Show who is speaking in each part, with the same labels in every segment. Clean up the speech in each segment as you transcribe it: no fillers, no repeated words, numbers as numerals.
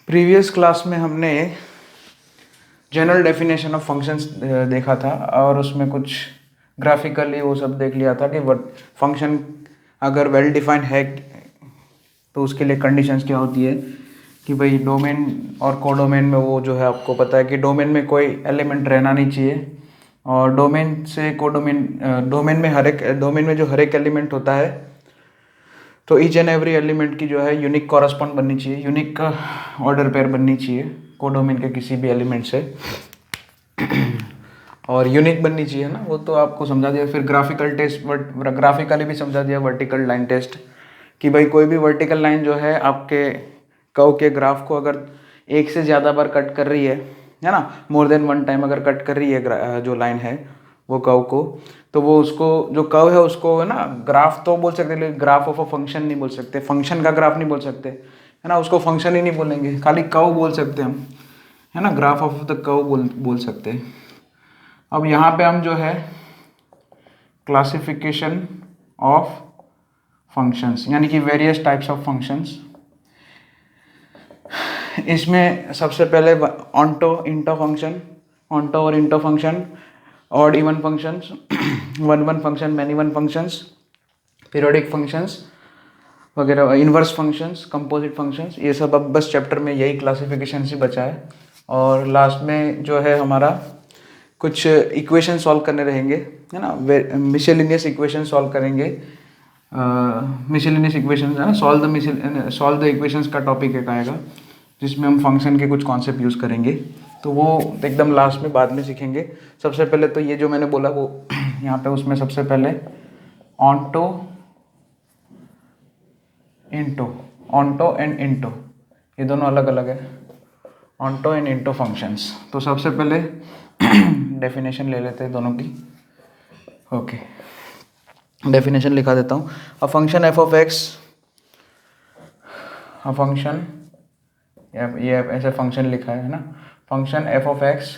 Speaker 1: Previous class में हमने general definition of functions देखा था और उसमें कुछ ग्राफिकली वो सब देख लिया था कि फंक्शन अगर वेल डिफाइंड है तो उसके लिए कंडीशंस क्या होती है कि भाई डोमेन और कोडोमेन में वो जो है आपको पता है कि डोमेन में कोई एलिमेंट रहना नहीं चाहिए और डोमेन से कोडोमेन डोमेन में जो हर एक एलिमेंट होता है तो ईच एंड एवरी एलिमेंट की जो है यूनिक कॉरस्पॉन्ड बननी चाहिए, यूनिक ऑर्डर पेयर बननी चाहिए कोडोमेन के किसी भी एलिमेंट से और यूनिक बननी चाहिए ना, वो तो आपको समझा दिया। फिर ग्राफिकली भी समझा दिया वर्टिकल लाइन टेस्ट कि भाई कोई भी वर्टिकल लाइन जो है आपके कर्व के ग्राफ को अगर एक से ज़्यादा बार कट कर रही है ना, मोर देन वन टाइम अगर कट कर रही है जो लाइन है वो कर्व को, तो वो उसको जो कर्व है उसको है ना ग्राफ तो बोल सकते लेकिन ग्राफ ऑफ अ फंक्शन नहीं बोल सकते, फंक्शन का ग्राफ नहीं बोल सकते है ना, उसको फंक्शन ही नहीं बोलेंगे, खाली कर्व बोल सकते हम है ना, ग्राफ ऑफ द कर्व बोल सकते हैं। अब यहाँ पे हम जो है क्लासिफिकेशन ऑफ फंक्शंस यानी कि वेरियस टाइप्स ऑफ फंक्शंस, इसमें सबसे पहले ऑन्टो इंटो फंक्शन, ऑन्टो और into function, odd even functions, one one function, many one functions, periodic functions वगैरह, इन्वर्स फंक्शंस, कंपोजिट फंक्शंस, ये सब अब बस चैप्टर में यही क्लासिफिकेशन से बचा है। और लास्ट में जो है हमारा कुछ इक्वेशन सॉल्व करने रहेंगे है ना, मिसलेनियस इक्वेशन सॉल्व करेंगे, मिसलेनियस इक्वेशन है ना, सॉल्व द इक्वेशंस का टॉपिक एक आएगा जिसमें हम फंक्शन के कुछ कॉन्सेप्ट यूज़ करेंगे, तो वो एकदम लास्ट में बाद में सीखेंगे। सबसे पहले तो ये जो मैंने बोला वो यहाँ पे उसमें सबसे पहले ऑन्टो एंड इंटो ये दोनों अलग अलग है, ऑन्टो एंड इंटो फंक्शंस। तो सबसे पहले डेफिनेशन ले लेते हैं दोनों की। ओके, डेफिनेशन लिखा देता हूँ। A function f of x, a function ये ऐसे फंक्शन लिखा है ना, function f of x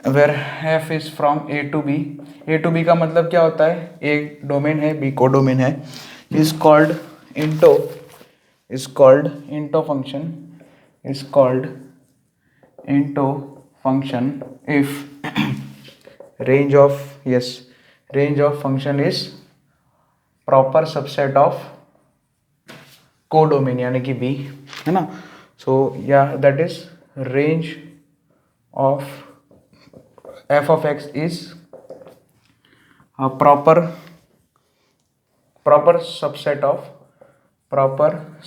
Speaker 1: where f is from A to B, A to B का मतलब क्या होता है, ए डोमेन है बी कोडोमेन है, is called into function, is called into function if range of function is proper subset of codomain यानी कि B है ना। सो या that is range of f of x is a proper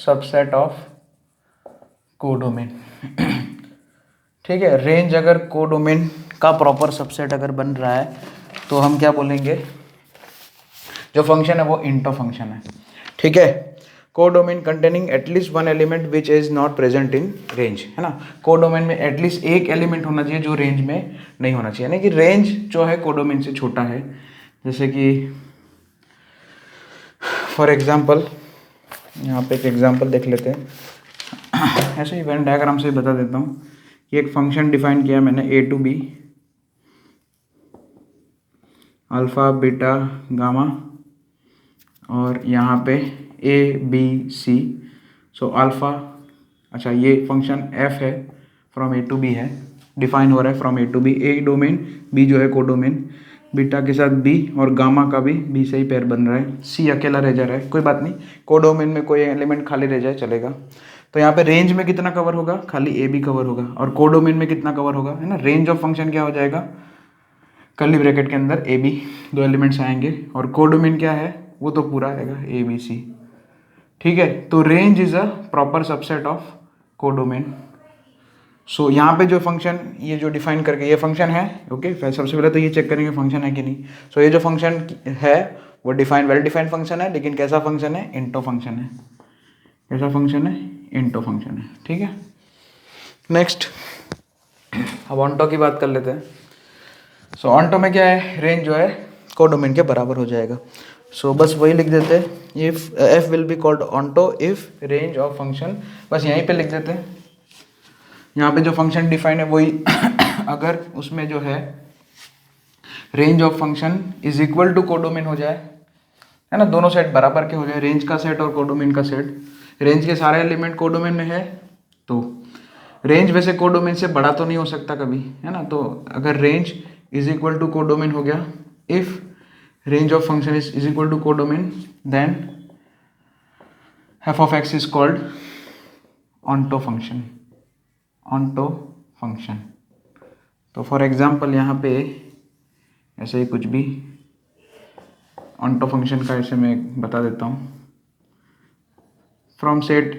Speaker 1: subset of codomain ठीक है। Range अगर codomain का proper subset अगर बन रहा है तो हम क्या बोलेंगे, जो फंक्शन है वो इंटो फंक्शन है ठीक है। Codomain containing at least one element which is not present in range है ना, कोडोमेन में एटलीस्ट एक एलिमेंट होना चाहिए जो रेंज में नहीं होना चाहिए, यानी कि रेंज जो है कोडोमेन से छोटा है। जैसे कि फॉर एग्जाम्पल यहाँ पे एक एग्जाम्पल देख लेते हैं, ऐसे ही वेन डायग्राम से बता देता हूँ कि एक फंक्शन डिफाइन किया मैंने A to B alpha beta gamma और यहाँ पे ए बी सी। सो अल्फ़ा, अच्छा ये फंक्शन एफ है, फ्रॉम ए टू बी है, डिफाइन हो रहा है from A to B, A domain B जो है कोडोमेन, बीटा के साथ बी और गामा का भी बी से ही पेयर बन रहा है, सी अकेला रह जा रहा है, कोई बात नहीं, कोडोमेन में कोई एलिमेंट खाली रह जाए चलेगा। तो यहाँ पे रेंज में कितना कवर होगा, खाली ए बी कवर होगा, और कोडोमेन में कितना कवर होगा है ना, रेंज ऑफ फंक्शन क्या हो जाएगा, कर्ली ब्रैकेट के अंदर ए बी दो एलिमेंट्स आएंगे, और कोडोमेन क्या है वो तो पूरा आएगा ए बी सी ठीक है। तो range is a proper subset of codomain. So यहाँ पे जो फंक्शन ये जो डिफाइन करके ये फंक्शन है ओके, सबसे पहले तो ये चेक करेंगे फंक्शन है कि नहीं। सो ये जो फंक्शन है वो वेल डिफाइंड फंक्शन है, लेकिन कैसा फंक्शन है, इंटो फंक्शन है, कैसा फंक्शन है, इंटो फंक्शन है ठीक है। नेक्स्ट अब ऑन्टो की बात कर लेते हैं। सो ऑन्टो में क्या है, रेंज जो है कोडोमेन के बराबर हो जाएगा। सो बस वही लिख देते हैं, if F will be called onto if range of function, बस यहीं पे लिख देते हैं। यहाँ पे जो फंक्शन डिफाइन है वही अगर उसमें जो है range of function is equal to codomain हो जाए है ना, दोनों सेट बराबर के हो जाए, रेंज का सेट और कोडोमेन का सेट, रेंज के सारे एलिमेंट कोडोमेन में है, तो रेंज वैसे कोडोमेन से बड़ा तो नहीं हो सकता कभी, है ना। तो अगर range is equal to codomain हो गया, if range of function is equal to codomain, then F of x is called onto function, onto function. तो फॉर एग्जाम्पल यहाँ पे ऐसे ही कुछ भी ऑन्टो फंक्शन का ऐसे मैं बता देता हूँ। फ्रॉम सेट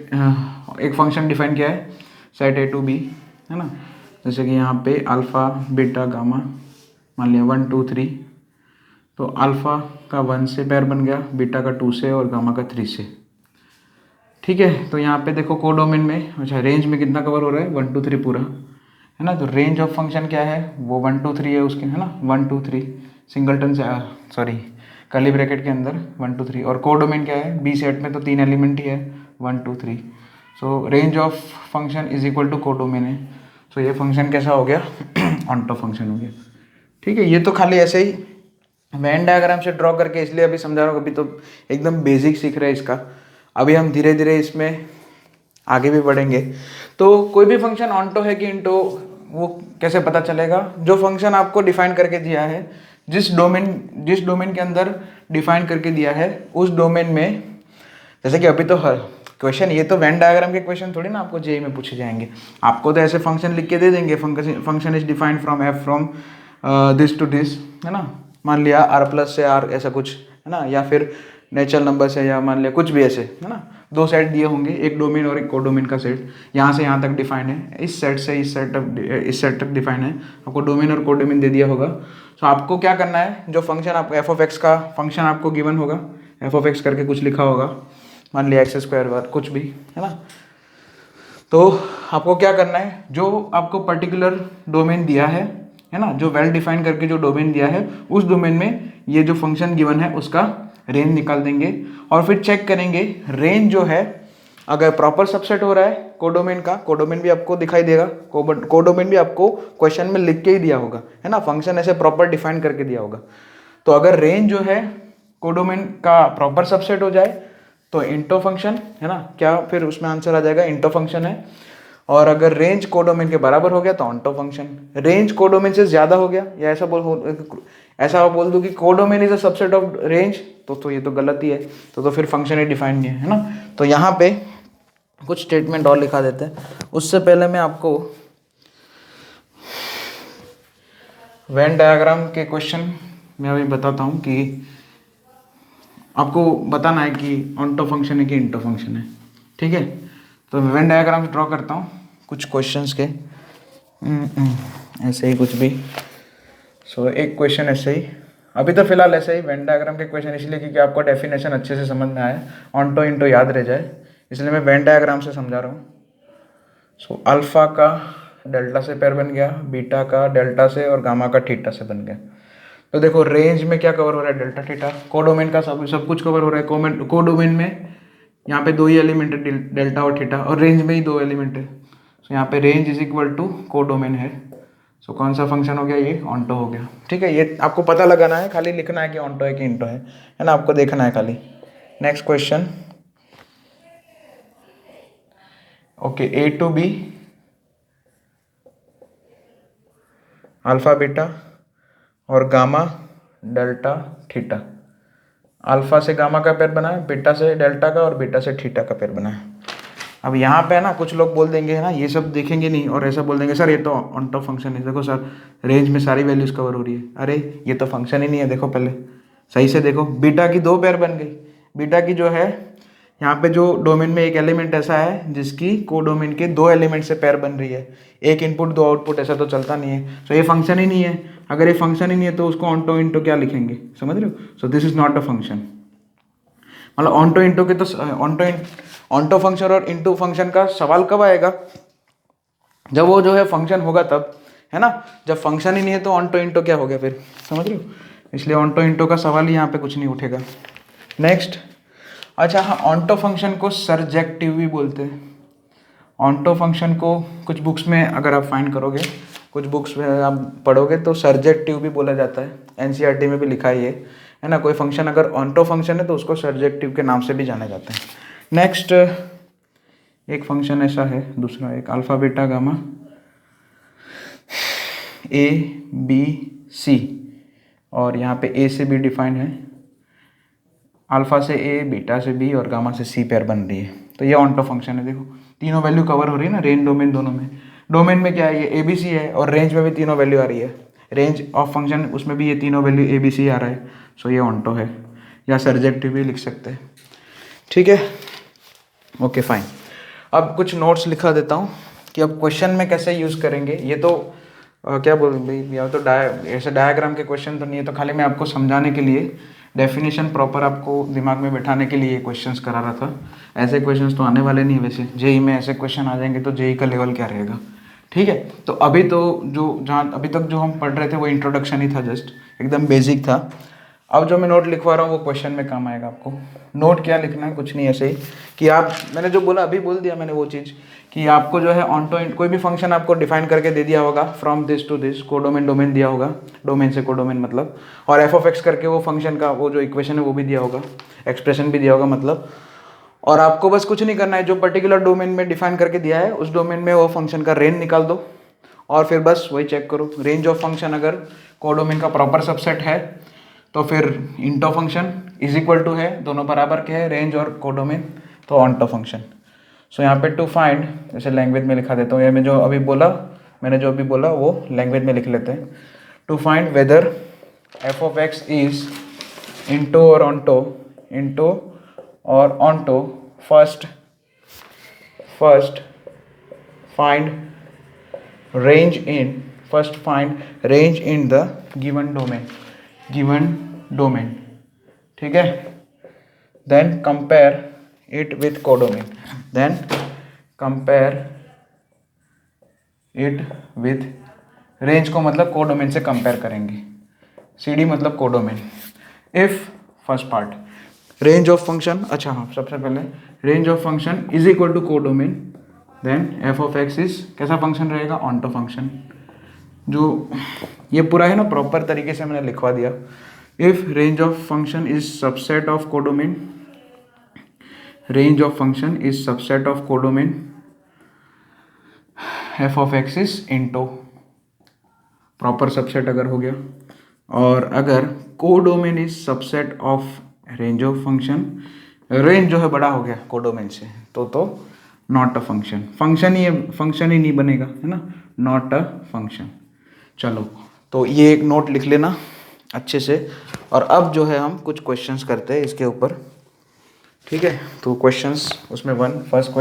Speaker 1: एक फंक्शन डिफाइन किया है, सेट ए टू बी, है ना। जैसे कि यहाँ पे अल्फ़ा बीटा गामा मान लिया 1 2 3, तो अल्फ़ा का 1 से पेयर बन गया, बीटा का 2 से और गामा का 3 से। ठीक है, तो यहाँ पे देखो कोडोमेन में, अच्छा रेंज में कितना कवर हो रहा है, 1 2 3 पूरा, है ना। तो रेंज ऑफ फंक्शन क्या है, वो 1 2 3 है उसके, है ना। 1 2 3 सिंगलटन से सॉरी कर्ली ब्रैकेट के अंदर 1 2 3, और कोडोमेन क्या है, बी सेट में तो 3 एलिमेंट ही है 1 2 3। So range of function is equal to codomain है। सो ये फंक्शन कैसा हो गया, ऑन्टो फंक्शन हो गया। ठीक है, ये तो खाली ऐसे ही वेन डायग्राम से ड्रॉ करके इसलिए अभी समझा रहा हूँ, अभी तो एकदम बेसिक सीख रहे हैं इसका। अभी हम धीरे धीरे इसमें आगे भी बढ़ेंगे। तो कोई भी फंक्शन ऑन्टो है कि इंटो, वो कैसे पता चलेगा, जो फंक्शन आपको डिफाइन करके दिया है, जिस डोमेन के अंदर डिफाइन करके दिया है उस डोमेन में, जैसे कि अभी तो हर क्वेश्चन, ये तो वेन डायग्राम के क्वेश्चन थोड़ी ना आपको जेईई में पूछे जाएंगे। आपको तो ऐसे फंक्शन लिख के दे देंगे, function is defined from f from this to this, है ना। मान लिया आर प्लस से आर ऐसा कुछ, है ना, या फिर नेचुरल नंबर से, या मान लिया कुछ भी ऐसे, है ना। 2 सेट दिए होंगे, एक डोमेन और एक कोडोमेन का सेट, यहाँ से यहाँ तक डिफाइन है, इस सेट से इस सेट तक डिफाइन है, आपको डोमेन और कोडोमेन दे दिया होगा। तो आपको क्या करना है, जो फंक्शन आपको एफ ऑफ एक्स का फंक्शन आपको गिवन होगा, एफ ऑफ एक्स करके कुछ लिखा होगा, मान लिया एक्स स्क्वायर बार कुछ भी, है ना। तो आपको क्या करना है, जो आपको पर्टिकुलर डोमेन दिया है ना, जो वेल डिफाइन करके जो डोमेन दिया है, उस डोमेन में ये जो फंक्शन गिवन है उसका रेंज निकाल देंगे, और फिर चेक करेंगे रेंज जो है अगर प्रॉपर सबसेट हो रहा है कोडोमेन का, कोडोमेन भी आपको दिखाई देगा, कोडोमेन भी आपको क्वेश्चन में लिख के ही दिया होगा, है ना, फंक्शन ऐसे प्रॉपर डिफाइन करके दिया होगा। तो अगर रेंज जो है कोडोमेन का प्रॉपर सबसेट हो जाए तो इंटो फंक्शन, है ना, क्या फिर उसमें आंसर आ जाएगा इंटो फंक्शन है। और अगर रेंज कोडोमेन के बराबर हो गया तो ऑन्टो फंक्शन, रेंज कोडोमेन से ज्यादा हो गया, या ऐसा बोल दूं कि codomain is a subset of range, तो ये तो गलत ही है, तो फिर फंक्शन ही डिफाइन नहीं है ना। तो यहाँ पे कुछ स्टेटमेंट और लिखा देते हैं। उससे पहले मैं आपको वेन डायग्राम के क्वेश्चन मैं अभी बताता हूँ कि आपको बताना है कि ऑन्टो फंक्शन है कि इंटो फंक्शन है। ठीक है, तो वेन डायग्राम ड्रॉ करता हूँ कुछ क्वेश्चंस के, ऐसे ही कुछ भी। सो एक क्वेश्चन ऐसे ही, अभी तो फिलहाल ऐसे ही वेन डायग्राम के क्वेश्चन, इसलिए क्योंकि आपको डेफिनेशन अच्छे से समझ में आए, ऑन्टो इंटो याद रह जाए, इसलिए मैं वेन डायग्राम से समझा रहा हूँ। सो अल्फा का डेल्टा से पेयर बन गया, बीटा का डेल्टा से, और गामा का थीटा से बन गया। तो देखो रेंज में क्या कवर हो रहा है, डेल्टा थीटा, कोडोमेन का सब कुछ कवर हो रहा है। कोडोमेन में यहाँ पे 2 ही एलिमेंट है, डेल्टा और थीटा, और रेंज में ही 2 एलिमेंट है। सो यहाँ पे range is equal to codomain है। सो कौन सा फंक्शन हो गया, ये ऑन्टो हो गया। ठीक है, ये आपको पता लगाना है, खाली लिखना है कि ऑन्टो है कि इंटो है ना, आपको देखना है खाली। Next question, okay, A to B alpha beta और गामा डेल्टा थीटा, अल्फा से गामा का पेयर बना है, बीटा से डेल्टा का, और बीटा से थीटा का पेयर बना है। अब यहाँ पे ना कुछ लोग बोल देंगे, है ना, ये सब देखेंगे नहीं और ऐसा बोल देंगे सर ये तो ऑन्टो फंक्शन है, देखो सर रेंज में सारी वैल्यूज कवर हो रही है। अरे ये तो फंक्शन ही नहीं है, देखो पहले सही से देखो, बीटा की 2 पेयर बन गई, बीटा की जो है यहाँ पे जो डोमेन में एक एलिमेंट ऐसा है जिसकी कोडोमेन के 2 एलिमेंट से पेयर बन रही है, एक इनपुट 2 आउटपुट, ऐसा तो चलता नहीं है। सो ये फंक्शन ही नहीं है, अगर ये फंक्शन ही नहीं है तो उसको ऑन्टो इंटो क्या लिखेंगे, समझ रहे हो। सो this is not a function, मतलब ऑन्टो इंटो के तो ऑन्टो फंक्शन और इंटो फंक्शन का सवाल कब आएगा, जब वो जो है फंक्शन होगा तब, है ना। जब फंक्शन ही नहीं है तो ऑन्टो इंटो क्या हो गया फिर, समझ रहे हो, इसलिए ऑन्टो इंटो का सवाल ही यहाँ पे कुछ नहीं उठेगा। नेक्स्ट, अच्छा हाँ, ऑन्टो फंक्शन को सरजेक्टिव भी बोलते हैं। ऑन्टो फंक्शन को कुछ बुक्स में अगर आप फाइंड करोगे, कुछ बुक्स में आप पढ़ोगे तो सरजेक्टिव भी बोला जाता है, एनसीईआरटी में भी लिखा है ये, है ना। कोई फंक्शन अगर ऑन्टो फंक्शन है तो उसको सरजेक्टिव के नाम से भी जाना जाता है। नेक्स्ट, एक फंक्शन ऐसा है, दूसरा एक alpha beta gamma A B C, और यहाँ पे ए से बी डिफाइंड है, अल्फ़ा से ए, बीटा से बी और गामा से सी पेयर बन रही है। तो ये ऑन्टो फंक्शन है। देखो तीनों वैल्यू कवर हो रही है ना, रेंज डोमेन दोनों में। डोमेन में क्या है, ये ए बी सी है, और रेंज में भी तीनों वैल्यू आ रही है। रेंज ऑफ फंक्शन उसमें भी ये तीनों वैल्यू ए बी सी आ रहा है। सो ये ऑन्टो है, या सर्जेक्टिव भी लिख सकते हैं। ठीक है, ओके फाइन। अब कुछ नोट्स लिखा देता हूँ कि अब क्वेश्चन में कैसे यूज़ करेंगे। ये तो क्या बोल भाई, या तो ऐसे डायग्राम के क्वेश्चन तो नहीं है, तो खाली मैं आपको समझाने के लिए, डेफिनेशन प्रॉपर आपको दिमाग में बैठाने के लिए क्वेश्चंस करा रहा था। ऐसे क्वेश्चंस तो आने वाले नहीं, वैसे जेई में ऐसे क्वेश्चन आ जाएंगे तो जेई का लेवल क्या रहेगा। ठीक है, तो अभी तो जहाँ अभी तक जो हम पढ़ रहे थे वो इंट्रोडक्शन ही था, जस्ट एकदम बेसिक था। अब जो मैं नोट लिखवा रहा हूँ वो क्वेश्चन में काम आएगा आपको। नोट क्या लिखना है, कुछ नहीं, ऐसे ही कि आप, मैंने जो बोला अभी बोल दिया मैंने वो चीज़, कि आपको जो है ऑन्टो कोई भी फंक्शन आपको डिफाइन करके दे दिया होगा, from this to this, codomain domain दिया होगा, डोमेन से कोडोमेन मतलब, और एफ ऑफ एक्स करके वो फंक्शन का वो जो इक्वेशन है वो भी दिया होगा, एक्सप्रेशन भी दिया होगा मतलब। और आपको बस कुछ नहीं करना है, जो पर्टिकुलर डोमेन में डिफाइन करके दिया है उस डोमेन में वो फंक्शन का रेंज निकाल दो, और फिर बस वही चेक करो। रेंज ऑफ फंक्शन अगर कोडोमेन का प्रॉपर सबसेट है तो फिर into function is equal to है, दोनों बराबर के है, रेंज और कोडोमेन, तो ऑन्टो फंक्शन। सो यहाँ पे टू फाइंड, जैसे लैंग्वेज में लिखा देता हूँ, या मैं जो अभी बोला, मैंने जो अभी बोला वो लैंग्वेज में लिख लेते हैं। To find whether F of x is into और ऑन्टो, इंटो और onto, first find range in the given domain, ठीक है। then compare it with codomain, range को मतलब कोडोमेन से कंपेयर करेंगे, CD मतलब codomain. If first part range of function, अच्छा हाँ, सबसे पहले range of function is equal to codomain, then F of x is कैसा फंक्शन रहेगा, ऑन्टो फंक्शन। जो ये पूरा है ना प्रॉपर तरीके से मैंने लिखवा दिया। If range of function is subset of codomain, range of function is subset of codomain, F of x is into, proper subset अगर हो गया। और अगर codomain is subset of range of function, range जो है बड़ा हो गया कोडोमेन से, तो नॉट अ फंक्शन, फंक्शन ही नहीं बनेगा, है ना, नॉट अ फंक्शन। चलो, तो ये एक नोट लिख लेना अच्छे से। और अब जो है हम कुछ क्वेश्चंस करते हैं इसके ऊपर, ठीक है। तो क्वेश्चंस उसमें फर्स्ट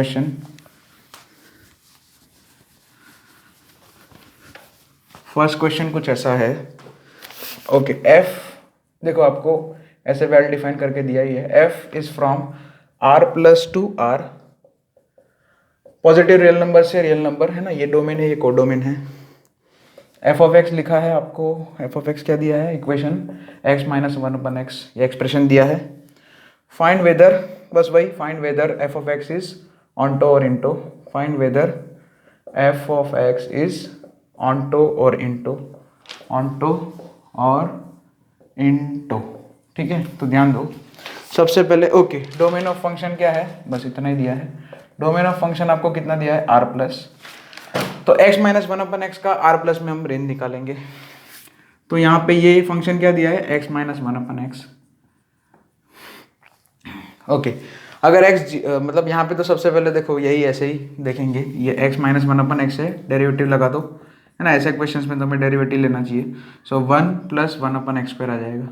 Speaker 1: क्वेश्चन कुछ ऐसा है। ओके, एफ देखो आपको ऐसे वेल डिफाइन करके दिया ही है, F is from R plus to R, positive real number से रियल नंबर, है ना, ये डोमेन है, ये कोडोमेन है। एफ ऑफ एक्स लिखा है आपको, एफ ऑफ एक्स क्या दिया है, इक्वेशन एक्स माइनस 1/x, ये एक्सप्रेशन दिया है। फाइंड वेदर, बस वही, find whether F of x is onto और into, find whether F of x is onto और इंटो, ऑन्टो और इंटो, ठीक है। तो ध्यान दो सबसे पहले, ओके, डोमेन ऑफ फंक्शन क्या है, बस इतना ही दिया है। डोमेन ऑफ फंक्शन आपको कितना दिया है, आर प्लस, तो x माइनस 1/x का r प्लस में हम रेंज निकालेंगे। तो यहाँ पे ये फंक्शन क्या दिया है, x माइनस 1/x। ओके, अगर x मतलब यहाँ पे तो सबसे पहले देखो यही ऐसे ही देखेंगे, ये x माइनस 1/x है, डेरिवेटिव लगा दो, है ना, ऐसे क्वेश्चंस में तो हमें डेरिवेटिव लेना चाहिए। सो 1 प्लस 1/x स्क्वायर आ जाएगा,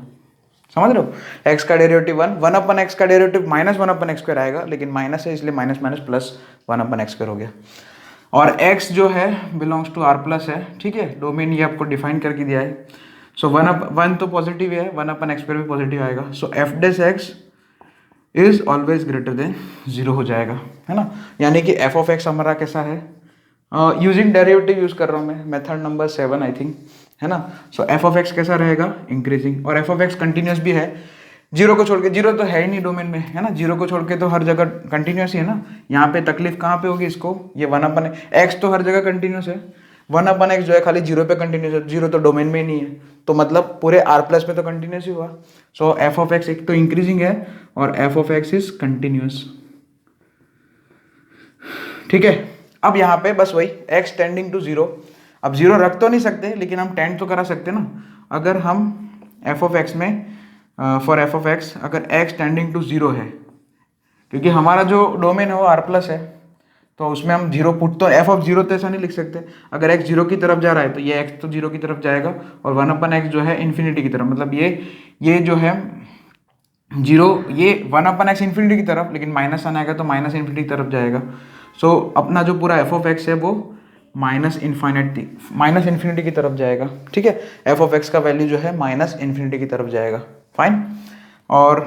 Speaker 1: समझ रहे हो, x का डेरिवेटिव 1/x का डेरिवेटिव माइनस 1/x स्क्वायर आएगा, लेकिन माइनस है इसलिए minus minus plus 1/x square हो गया। और x जो है बिलोंग्स टू r प्लस है, ठीक है, डोमेन ये आपको डिफाइन करके दिया है। सो 1 तो पॉजिटिव है, 1/x स्क्वायर भी पॉजिटिव आएगा। So F dash X is always greater than 0 हो जाएगा, है ना, यानी कि एफ ऑफ एक्स हमारा कैसा है, यूजिंग डेरिवेटिव यूज कर रहा हूँ मैं, मेथड नंबर 7 आई थिंक, है ना। सो एफ ऑफ एक्स कैसा रहेगा, इंक्रीजिंग, और एफ ऑफ एक्स कंटिन्यूस भी है, जीरो को छोड़ के, जीरो तो है ही नहीं डोमेन में, है ना, जीरो को छोड़ के तो हर जगह कंटिन्यूस ही है ना। यहाँ पे तकलीफ कहाँ पे होगी इसको, ये 1/x तो हर जगह कंटिन्यूस है, 1/x जो है खाली जीरो पे कंटिन्यूस है, जीरो तो डोमेन में ही नहीं है, तो मतलब पूरे r प्लस में तो कंटिन्यूस ही हुआ। सो एफ ऑफ एक्स एक तो इंक्रीजिंग है और F of x is continuous. ठीक है। अब यहाँ पे बस वही x टेंडिंग टू 0, अब 0 रख तो नहीं सकते लेकिन हम टेंड तो करा सकते ना। अगर हम f ऑफ x में फॉर f ऑफ x अगर x टेंडिंग टू 0 है, क्योंकि हमारा जो डोमेन है वो r प्लस है, तो उसमें हम 0 पुट, तो f ऑफ 0 तो ऐसा नहीं लिख सकते। अगर x 0 की तरफ जा रहा है तो ये x तो 0 की तरफ जाएगा, और 1/x जो है इन्फिनिटी की तरफ, मतलब ये जो है 0, ये 1/x इन्फिनिटी की तरफ, लेकिन माइनस साइन आएगा तो माइनस इन्फिनिटी की तरफ जाएगा। सो अपना जो पूरा f ऑफ x है वो माइनस इन्फिनिटी की तरफ जाएगा। ठीक है, f ऑफ x का वैल्यू जो है माइनस इन्फिनिटी की तरफ जाएगा। फाइन। और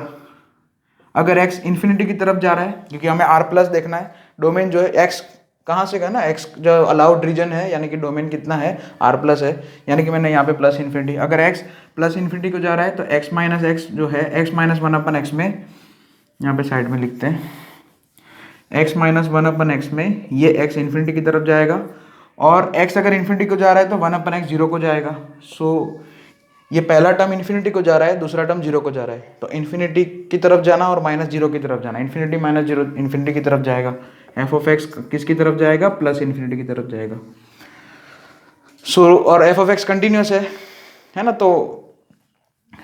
Speaker 1: अगर x इन्फिनिटी की तरफ जा रहा है, क्योंकि हमें r प्लस देखना है, डोमेन जो है x कहाँ से का ना, x जो अलाउड रीजन है, यानी कि डोमेन कितना है, r प्लस है, यानी कि मैंने यहाँ पे प्लस इन्फिनिटी, अगर x प्लस इन्फिनिटी को जा रहा है तो x माइनस एक्स जो है x माइनस 1/x में, यहाँ पे साइड में लिखते हैं, x माइनस 1/x में ये x इन्फिनिटी की तरफ जाएगा, और x अगर इन्फिनिटी को जा रहा है तो 1/x 0 को जाएगा। सो ये पहला टर्म इन्फिनिटी को जा रहा है, दूसरा टर्म 0 को जा रहा है, तो इन्फिनिटी की तरफ जाना और माइनस 0 की तरफ जाना, इन्फिनिटी माइनस 0 इन्फिनिटी की तरफ जाएगा। f ऑफ x किसकी तरफ जाएगा, प्लस इन्फिनिटी की तरफ जाएगा। सो और f ऑफ x कंटिन्यूस है ना, तो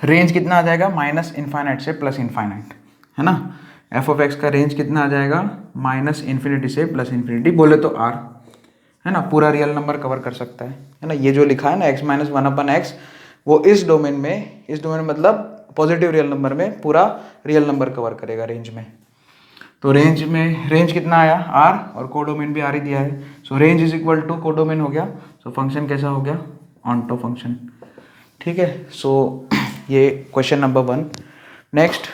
Speaker 1: रेंज कितना आ जाएगा, माइनस इन्फाइनाइट से प्लस इन्फाइनाइट, है ना। f ऑफ x का रेंज कितना आ जाएगा, माइनस इन्फिनिटी से प्लस इन्फिनिटी, बोले तो r, है ना, पूरा रियल नंबर कवर कर सकता है ना। ये जो लिखा है ना x माइनस 1/x, वो इस डोमेन में मतलब पॉजिटिव रियल नंबर में पूरा रियल नंबर कवर करेगा रेंज में। तो रेंज कितना आया, r, और कोडोमेन भी r ही दिया है। So range is equal to codomain हो गया। सो फंक्शन कैसा हो गया, ऑनटो फंक्शन। ठीक है, सो ये question number 1। Next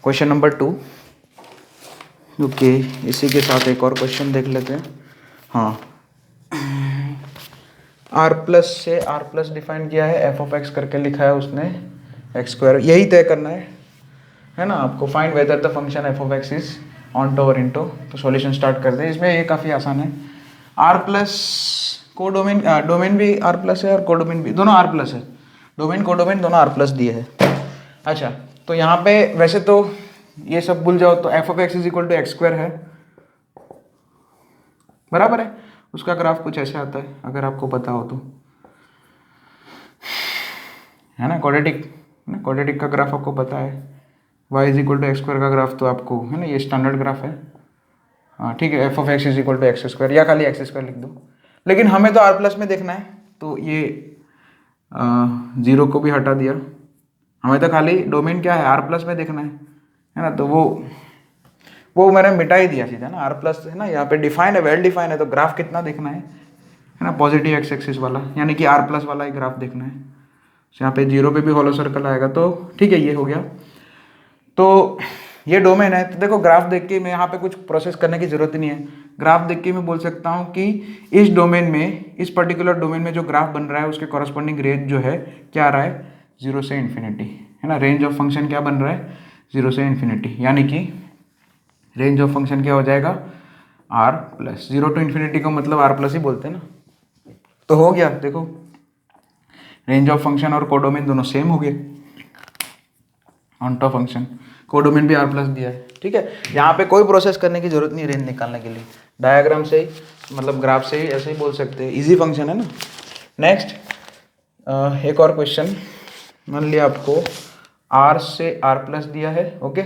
Speaker 1: question number 2। Okay, इसी के साथ एक और क्वेश्चन देख लेते हैं। हाँ, r प्लस से r प्लस डिफाइन किया है, f ऑफ x करके लिखा है उसने x², यही तय करना है ना आपको। Find whether the function f of x is onto और इनटो। तो सॉल्यूशन स्टार्ट करते हैं। इसमें ये काफ़ी आसान है। r प्लस कोडोमेन, डोमेन भी r प्लस है और कोडोमेन भी, दोनों r प्लस है, डोमेन कोडोमेन दोनों r प्लस दिए है। अच्छा, तो यहाँ पे वैसे तो ये सब भूल जाओ, तो f of x is equal to x² है, बराबर है। उसका ग्राफ कुछ ऐसे आता है, अगर आपको पता हो तो, है ना, क्वाड्रेटिक का ग्राफ आपको पता है, y is equal to x² का ग्राफ तो आपको है ना, ये स्टैंडर्ड ग्राफ है। हाँ ठीक है, f of x is equal to x², या खाली x² लिख दो, लेकिन हमें तो r प्लस में देखना है, तो ये 0 को भी हटा दिया, हमें तो खाली डोमेन क्या है, r प्लस में देखना है ना। तो वो मैंने मिटा ही दिया सीधा ना, r प्लस है ना, यहाँ पे डिफाइन है, वेल डिफाइन है, तो ग्राफ कितना देखना है ना, पॉजिटिव एक्स एक्सिस वाला, यानी कि r प्लस वाला ही ग्राफ देखना है। यहाँ पे 0 पे भी हॉलो सर्कल आएगा, तो ठीक है, ये हो गया। तो ये डोमेन है, तो देखो ग्राफ देख के मैं यहाँ पे कुछ प्रोसेस करने की जरूरत ही नहीं है। ग्राफ देख के मैं बोल सकता हूँ कि इस डोमेन में, इस पर्टिकुलर डोमेन में जो ग्राफ बन रहा है उसके कॉरस्पॉन्डिंग रेंज जो है क्या आ रहा है, 0 से इन्फिनिटी, है ना। रेंज ऑफ फंक्शन क्या बन रहा है, 0 से इन्फिनिटी, यानी कि रेंज ऑफ फंक्शन क्या हो जाएगा, r प्लस 0 टू इन्फिनिटी को मतलब r प्लस ही बोलते हैं ना। तो हो गया, देखो रेंज ऑफ फंक्शन और कोडोमेन दोनों सेम हो गए, ऑनटो फंक्शन, कोडोमेन भी r प्लस दिया है। ठीक है, यहाँ पे कोई प्रोसेस करने की जरूरत नहीं रेंज निकालने के लिए, डायग्राम से ही, मतलब ग्राफ से ही ऐसे ही बोल सकते हैं, इजी फंक्शन है ना। नेक्स्ट एक और क्वेश्चन, मान लिया आपको r से r प्लस दिया है, ओके,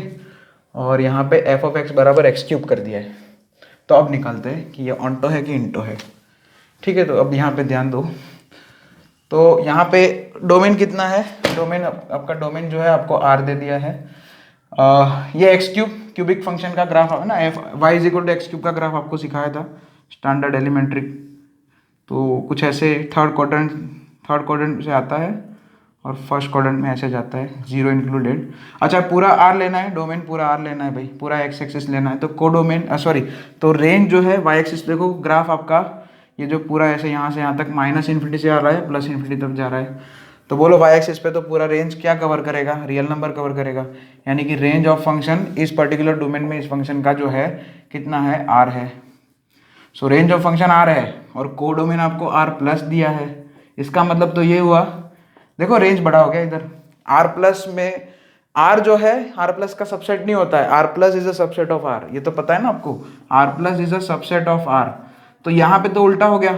Speaker 1: और यहाँ पे f ऑफ x बराबर x³ कर दिया है। तो अब निकालते हैं कि ये ऑनटो है कि इनटो है। ठीक है, तो अब यहाँ पे ध्यान दो, तो यहाँ पे डोमेन कितना है, डोमेन आपका डोमेन जो है आपको r दे दिया है। ये x³ क्यूबिक फंक्शन का ग्राफ है ना, y is equal to x³ का ग्राफ आपको सिखाया था स्टैंडर्ड एलिमेंट्री। तो कुछ ऐसे थर्ड क्वाड्रेंट से आता है और फर्स्ट क्वाड्रेंट में ऐसे जाता है, 0 इंक्लूडेड। अच्छा, पूरा r लेना है, डोमेन पूरा r लेना है भाई, पूरा x एक्सिस लेना है, तो कोडोमेन तो रेंज जो है y एक्सिस, देखो ग्राफ आपका ये जो पूरा ऐसे यहाँ से यहाँ तक माइनस इन्फिनिटी से आ रहा है, प्लस इन्फिनिटी तक जा रहा है, तो बोलो y एक्सिस पे तो पूरा रेंज क्या कवर करेगा, रियल नंबर कवर करेगा, यानी कि रेंज ऑफ फंक्शन इस पर्टिकुलर डोमेन में इस फंक्शन का जो है कितना है, r है। So range of function r है और कोडोमेन आपको r प्लस दिया है, इसका मतलब तो ये हुआ, देखो रेंज बड़ा हो गया इधर, r प्लस में आर जो है आर प्लस का सबसेट नहीं होता है, R plus is a subset of R, ये तो पता है ना आपको, R plus is a subset of R. तो यहाँ पे तो उल्टा हो गया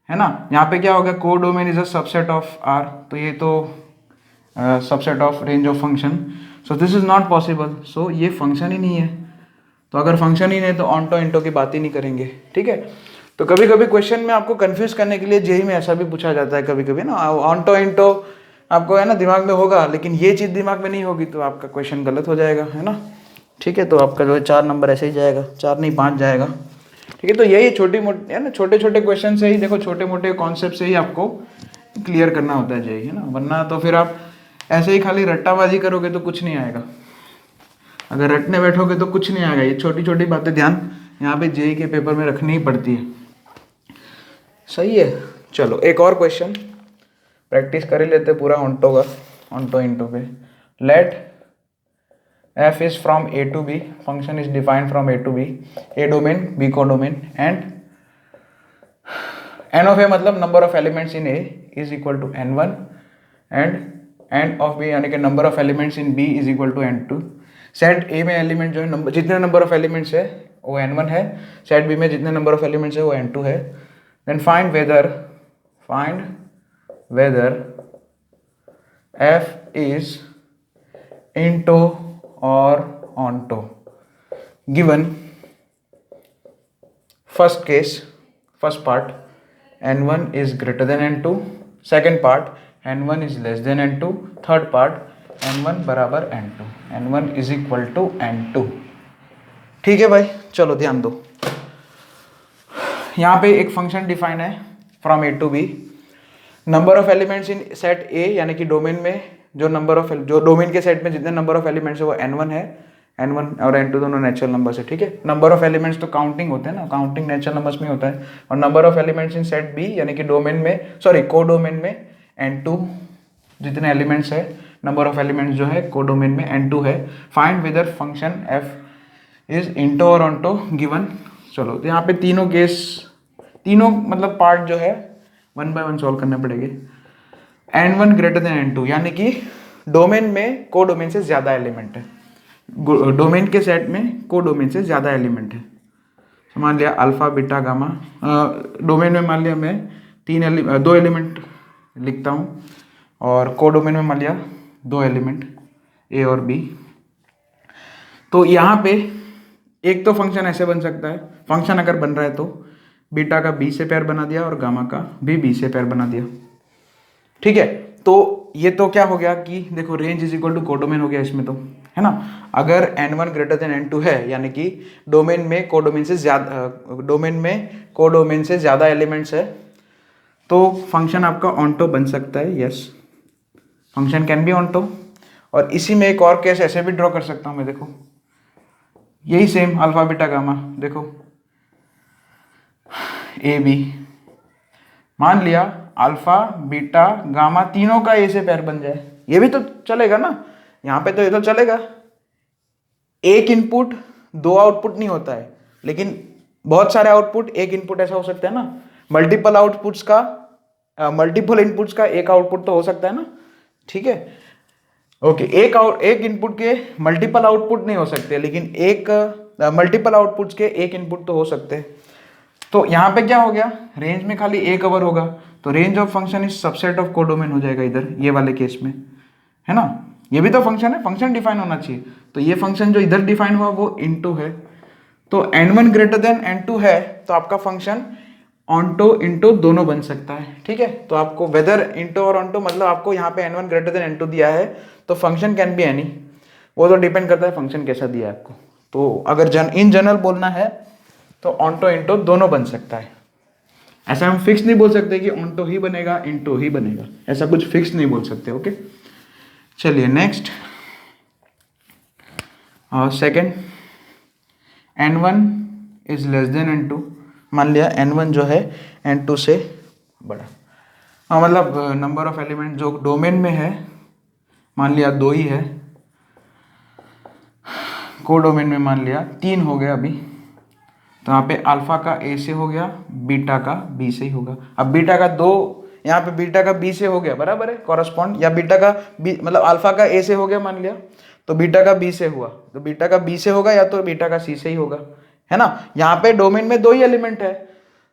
Speaker 1: है ना, यहाँ पे क्या हो गया, codomain is a subset of R, तो ये तो subset of range of function, so this is not possible, so ये फंक्शन ही नहीं है। तो अगर फंक्शन ही नहीं तो ऑन्टो इंटो की बात ही नहीं करेंगे, ठीक है। तो कभी कभी क्वेश्चन में आपको कंफ्यूज करने के लिए जेई में ऐसा भी पूछा जाता है कभी कभी ना, ऑन्टो इंटो आपको है ना दिमाग में होगा, लेकिन ये चीज़ दिमाग में नहीं होगी तो आपका क्वेश्चन गलत हो जाएगा, है ना। ठीक है, तो आपका जो है 4 नंबर ऐसे ही जाएगा, 4 नहीं 5 जाएगा। ठीक है, तो यही छोटी मोटी है ना, छोटे छोटे क्वेश्चन से ही देखो, छोटे मोटे कॉन्सेप्ट से ही आपको क्लियर करना होता है जेई, है ना, वरना तो फिर आप ऐसे ही खाली रट्टाबाजी करोगे तो कुछ नहीं आएगा। अगर रटने बैठोगे तो कुछ नहीं आएगा। ये छोटी छोटी बातें ध्यान यहाँ पे जेई के पेपर में रखनी ही पड़ती है। सही है, चलो एक और क्वेश्चन प्रैक्टिस कर ही लेते पूरा ऑन्टो का, ऑन्टो इंटो पे। Let f is from a to b, function is defined from a to b, a domain b codomain, and n of a मतलब number of elements in a is equal to n1 and n of b यानी कि number of elements in b is equal to n2। Set a में element जो है number, जितने number of elements है वो n1 है, सेट b में जितने नंबर ऑफ एलिमेंट्स है वो n2 है। Then find whether f is into or onto given first case, first part n1 is greater than n2, second part n1 is less than n2, third part n1 बराबर n2, n1 is equal to n2। ठीक है भाई, चलो ध्यान दो, यहाँ पे एक फंक्शन डिफाइन है from A to B, number of elements in set A यानी कि डोमेन में जो नंबर ऑफ, जो डोमेन के सेट में जितने नंबर ऑफ एलिमेंट्स है वो n1 है, n1 और n2 दोनों नेचुरल नंबर्स है। ठीक है, नंबर ऑफ एलिमेंट्स तो काउंटिंग होते हैं ना, काउंटिंग नेचुरल नंबर्स में होता है। और number of elements in set B यानी कि डोमेन में, सॉरी को डोमेन में n2 जितने एलिमेंट्स है, नंबर ऑफ एलिमेंट्स जो है को डोमेन में n2 है। Find weather function f is into और ऑन्टो गिवन। चलो तो यहाँ पे तीनों केस, तीनों मतलब पार्ट जो है 1 बाय 1 सॉल्व करने पड़ेंगे। n1 ग्रेटर देन n2 यानी कि डोमेन में को डोमेन से ज़्यादा एलिमेंट है, डोमेन के सेट में को डोमेन से ज़्यादा एलिमेंट है। तो मान लिया अल्फा बीटा गामा, डोमेन में मान लिया मैं 2 एलिमेंट लिखता हूँ, और को डोमेन में मान लिया 2 एलिमेंट ए और बी। तो यहाँ पे एक तो फंक्शन ऐसे बन सकता है, फंक्शन अगर बन रहा है तो बीटा का बी से पेयर बना दिया और गामा का भी बी से पेयर बना दिया। ठीक है, तो ये तो क्या हो गया कि देखो range is equal to codomain हो गया इसमें तो, है ना। अगर n1 ग्रेटर देन n2 है यानी कि डोमेन में कोडोमेन से ज़्यादा, डोमेन में कोडोमेन से ज़्यादा एलिमेंट्स है, तो फंक्शन आपका ऑन्टो बन सकता है। Yes, function can be onto. और इसी में एक और केस ऐसे भी ड्रॉ कर सकता हूँ मैं, देखो यही सेम अल्फा बीटा गामा, देखो ए बी, मान लिया अल्फा बीटा गामा तीनों का ए से पेयर बन जाए, ये भी तो चलेगा ना, यहाँ पे तो ये तो चलेगा। एक इनपुट 2 आउटपुट नहीं होता है, लेकिन बहुत सारे आउटपुट एक इनपुट ऐसा हो सकता है ना, मल्टीपल आउटपुट्स का, मल्टीपल इनपुट्स का एक आउटपुट तो हो सकता है ना। ठीक है, ओके, एक इनपुट के मल्टीपल आउटपुट नहीं हो सकते, लेकिन एक मल्टीपल आउटपुट्स के एक इनपुट तो हो सकते हैं। तो यहाँ पे क्या हो गया, रेंज में खाली ए कवर होगा, तो range of function is subset of codomain हो जाएगा इधर ये वाले केस में, है ना। ये भी तो फंक्शन है, फंक्शन डिफाइन होना चाहिए, तो ये फंक्शन जो इधर डिफाइन हुआ वो इनटू है, तो n1 ग्रेटर देन n2 है, तो आपका फंक्शन ऑन्टो इंटो दोनों बन सकता है। ठीक है, तो आपको वेदर इंटो और ऑन्टो मतलब आपको यहाँ पे n1 ग्रेटर देन n2 दिया है, तो फंक्शन कैन बी एनी, वो तो डिपेंड करता है फंक्शन कैसा दिया है आपको। तो अगर इन जनरल बोलना है तो ऑन्टो इंटो दोनों बन सकता है। ऐसा हम फिक्स नहीं बोल सकते कि ऑन्टो ही बनेगा इंटो ही बनेगा, ऐसा कुछ फिक्स नहीं बोल सकते। ओके, चलिए next, second, n1 is less than n2, मान लिया n1 जो है n2 से बड़ा, हाँ मतलब नंबर ऑफ एलिमेंट जो डोमेन में है मान लिया 2 ही है, को डोमेन में मान लिया 3 हो गया अभी, तो यहाँ पे अल्फा का ए से हो गया, बीटा का बी से ही होगा। अब बीटा का 2 यहाँ पे बीटा का बी से हो गया, बराबर है, कॉरस्पॉन्ड, या बीटा का बी मतलब अल्फा का ए से हो गया मान लिया, तो बीटा का बी से हुआ, तो बीटा का बी से होगा या तो बीटा का सी से ही होगा, है ना। यहाँ पे डोमेन में दो ही एलिमेंट है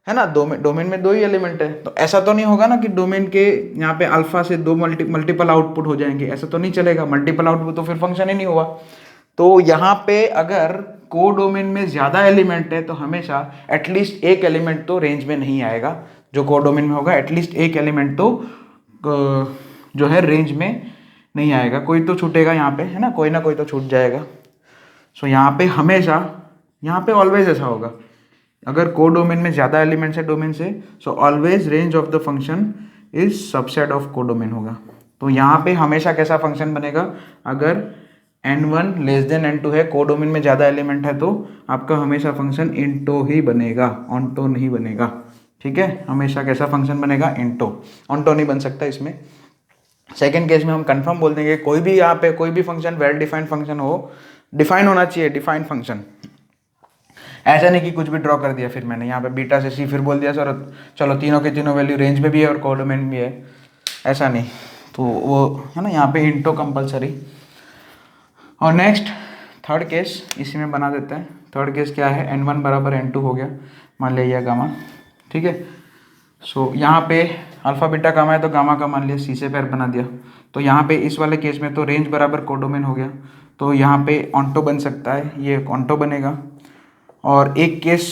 Speaker 1: ना, डोमेन में दो ही एलिमेंट है, तो ऐसा तो नहीं होगा ना कि डोमेन के यहाँ पे अल्फा से दो मल्टीपल आउटपुट हो जाएंगे, ऐसा तो नहीं चलेगा, मल्टीपल आउटपुट तो फिर फंक्शन ही नहीं हुआ। तो यहाँ पे अगर को डोमेन में ज्यादा एलिमेंट है तो हमेशा एटलीस्ट एक एलिमेंट तो रेंज में नहीं आएगा, जो को डोमेन में होगा एटलीस्ट एक एलिमेंट तो जो है रेंज में नहीं आएगा, कोई तो छूटेगा यहाँ पे, है ना, कोई ना कोई तो छूट जाएगा। सो यहाँ पे हमेशा, यहाँ पे ऑलवेज ऐसा होगा, अगर को डोमेन में ज्यादा एलिमेंट्स है डोमेन से, so always range of the function is subset of को डोमेन होगा। तो यहाँ पे हमेशा कैसा फंक्शन बनेगा, अगर n1 लेस देन n2 है, को डोमेन में ज्यादा एलिमेंट है, तो आपका हमेशा फंक्शन इंटो ही बनेगा, ऑनटो नहीं बनेगा, ठीक है। हमेशा कैसा फंक्शन बनेगा, इंटो, ऑनटो नहीं बन सकता इसमें। सेकेंड केस में हम कंफर्म बोल देंगे, कोई भी यहाँ पे कोई भी फंक्शन वेल डिफाइंड फंक्शन हो, डिफाइन होना चाहिए, डिफाइंड फंक्शन, ऐसा नहीं कि कुछ भी ड्रॉ कर दिया फिर मैंने यहाँ पे बीटा से सी फिर बोल दिया सर चलो तीनों के तीनों वैल्यू रेंज में भी है और को डोमेन में भी है, ऐसा नहीं, तो वो है ना, यहाँ पे इंटो कंपलसरी। और नेक्स्ट थर्ड केस इसी में बना देते हैं। थर्ड केस क्या है, n1 बराबर n2 हो गया, मान लिया यह गामा, ठीक है। सो यहाँ पे अल्फा बीटा गामा है तो गामा का मान लिया सी से पैर बना दिया, तो यहाँ पे इस वाले केस में तो रेंज बराबर कोडोमेन हो गया, तो यहाँ पे ऑन्टो बन सकता है, ये ऑन्टो बनेगा। और एक केस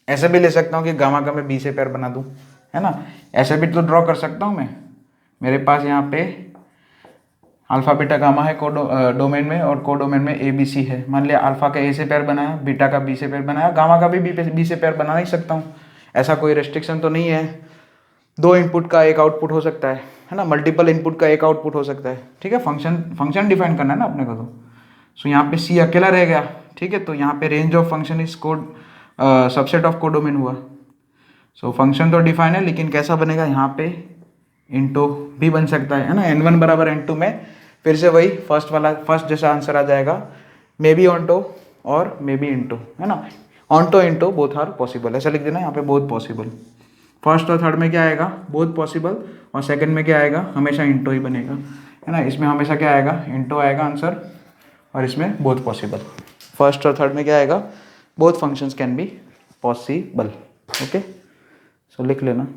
Speaker 1: ऐसे भी ले सकता हूँ कि गामा का मैं बी से पैर बना दूँ, है ना, ऐसे भी तो ड्रॉ कर सकता हूँ मैं। मेरे पास यहाँ पे अल्फा बीटा गामा है डोमेन में और को डोमेन में ए बी सी है, मान लिया अल्फा का ए से पैर बनाया, बीटा का बी से पैर बनाया, गामा का भी बी से पैर बना नहीं सकता हूँ, ऐसा कोई रेस्ट्रिक्शन तो नहीं है। दो इनपुट का एक आउटपुट हो सकता है ना, मल्टीपल इनपुट का एक आउटपुट हो सकता है, ठीक है। फंक्शन डिफाइन करना है ना अपने को, तो सो यहाँ पे सी अकेला रह गया, ठीक है। तो यहाँ पे range of function is code subset of codomain हुआ। सो फंक्शन तो डिफाइन है, लेकिन कैसा बनेगा, यहाँ पे इंटो भी बन सकता है ना, n1 बराबर n2 में फिर से वही फर्स्ट जैसा आंसर आ जाएगा, मे बी ऑन्टो और मे बी इंटो, है ना, onto into both are possible, ऐसा लिख देना यहाँ पे, बोथ पॉसिबल। फर्स्ट और थर्ड में क्या आएगा, बोथ पॉसिबल, और सेकंड में क्या आएगा, हमेशा इंटो ही बनेगा, है ना। इसमें हमेशा क्या आएगा, इंटो आएगा आंसर, और इसमें बोथ पॉसिबल। फर्स्ट और थर्ड में क्या आएगा, both functions can be possible, okay. So लिख लेना।